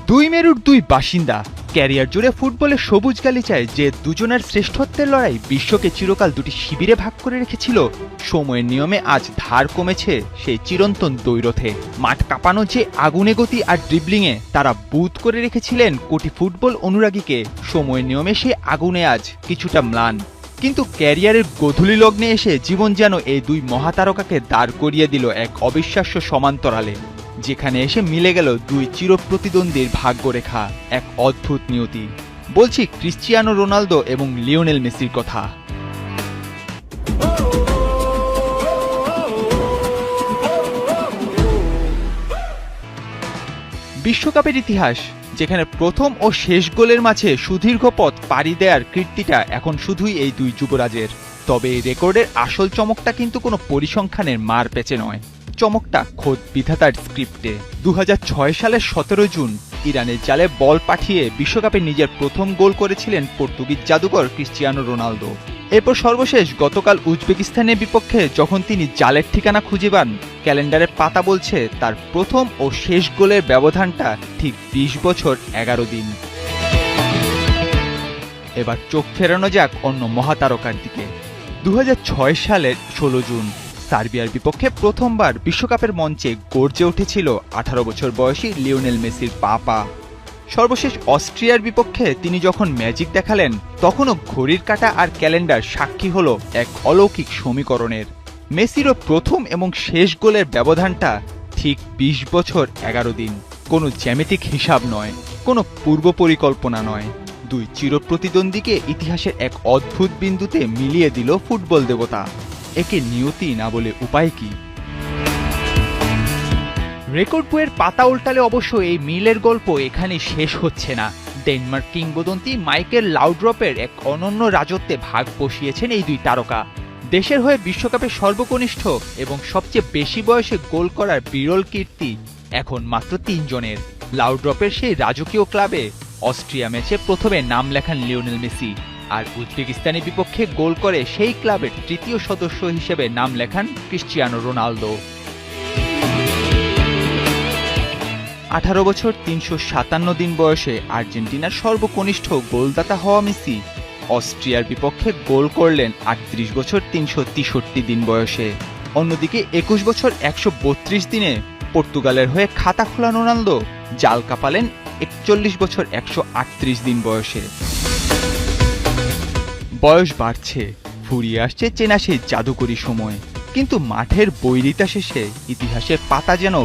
দুই মেরুর দুই বাসিন্দা, ক্যারিয়ার জুড়ে ফুটবলের সবুজ গালিচায় যে দুজনের শ্রেষ্ঠত্বের লড়াই বিশ্বকে চিরকাল দুটি শিবিরে ভাগ করে রেখেছিল, সময়ের নিয়মে আজ ধার কমেছে সেই চিরন্তন দ্বৈরথে। মাঠ কাঁপানো যে আগুনে গতি আর ড্রিবলিংয়ে তারা বুঁদ করে রেখেছিলেন কোটি ফুটবল অনুরাগীকে, সময়ের নিয়মে সে আগুনে আজ কিছুটা ম্লান। কিন্তু ক্যারিয়ারের গধূলি লগ্নে এসে জীবন যেন এই দুই মহাতারকাকে দাঁড় করিয়ে দিল এক অবিশ্বাস্য সমান্তরালে, যেখানে এসে মিলে গেল দুই চিরপ্রতিদ্বন্দ্বীর ভাগ্যরেখা, এক অদ্ভুত নিয়তি। বলছি ক্রিশ্চিয়ানো রোনালদো এবং লিওনেল মেসির কথা। বিশ্বকাপের ইতিহাস, যেখানে প্রথম ও শেষ গোলের মাঝে সুদীর্ঘ পথ পাড়ি দেওয়ার কীর্তিটা এখন শুধুই এই দুই যুবরাজের। তবে এই রেকর্ডের আসল চমকটা কিন্তু কোনো পরিসংখ্যানের মার পেঁচে নয়, চমকটা খোদ বিধাতার স্ক্রিপ্টে। 2006 সালের 17 জুন ইরানের জালে বল পাঠিয়ে বিশ্বকাপে নিজের প্রথম গোল করেছিলেন পর্তুগিজ জাদুকর ক্রিশ্চিয়ানো রোনালদো। এরপর সর্বশেষ গতকাল উজবেকিস্তানের বিপক্ষে যখন তিনি জালের ঠিকানা খুঁজে পান, ক্যালেন্ডারের পাতা বলছে তার প্রথম ও শেষ গোলের ব্যবধানটা ঠিক 20 বছর 11 দিন। এবার চোখ ফেরানো যাক অন্য মহাতারকার দিকে। 2006 সালের 16 জুন সার্বিয়ার বিপক্ষে প্রথমবার বিশ্বকাপের মঞ্চে গর্জে উঠেছিল 18 বছর বয়সী লিওনেল মেসির পা। সর্বশেষ অস্ট্রিয়ার বিপক্ষে তিনি যখন ম্যাজিক দেখালেন, তখনও ঘড়ির কাঁটা আর ক্যালেন্ডার সাক্ষী হলো এক অলৌকিক সমীকরণের। মেসিরও প্রথম এবং শেষ গোলের ব্যবধানটা ঠিক 20 বছর 11 দিন। কোনো জ্যামিতিক হিসাব নয়, কোনো পূর্ব পরিকল্পনা নয়, দুই চিরপ্রতিদ্বন্দ্বীকে ইতিহাসের এক অদ্ভুত বিন্দুতে মিলিয়ে দিল ফুটবল দেবতা। একে নিয়তি না বলে উপায় কি? রেকর্ড বইয়ের পাতা উল্টালে অবশ্য এই মিলের গল্প এখানে শেষ হচ্ছে না। ডেনমার্ক কিংবদন্তি মাইকেল লাউড্রপের এক অনন্য রাজত্বে ভাগ বসিয়েছেন এই দুই তারকা। দেশের হয়ে বিশ্বকাপে সর্বকনিষ্ঠ এবং সবচেয়ে বেশি বয়সে গোল করার বিরল কীর্তি এখন মাত্র 3 জনের। লাউড্রপের সেই রাজকীয় ক্লাবে অস্ট্রিয়া ম্যাচে প্রথমে নাম লেখান লিওনেল মেসি, আর উজবেকিস্তানের বিপক্ষে গোল করে সেই ক্লাবের তৃতীয় সদস্য হিসেবে নাম লেখান ক্রিশ্চিয়ানো রোনালদো। 18 বছর 357 দিন বয়সে আর্জেন্টিনার সর্বকনিষ্ঠ গোলদাতা হওয়া মেসি অস্ট্রিয়ার বিপক্ষে গোল করলেন 38 বছর 363 দিন বয়সে। অন্যদিকে 21 বছর 132 দিনে পর্তুগালের হয়ে খাতা খোলা রোনালদো জাল কাঁপালেন 41 বছর 138 দিন বয়সে। বয়স বাড়ছে, ফুরিয়ে আসছে চেনা সেই জাদুকরী সময়, কিন্তু মাঠের বৈরিতা শেষে ইতিহাসের পাতা যেন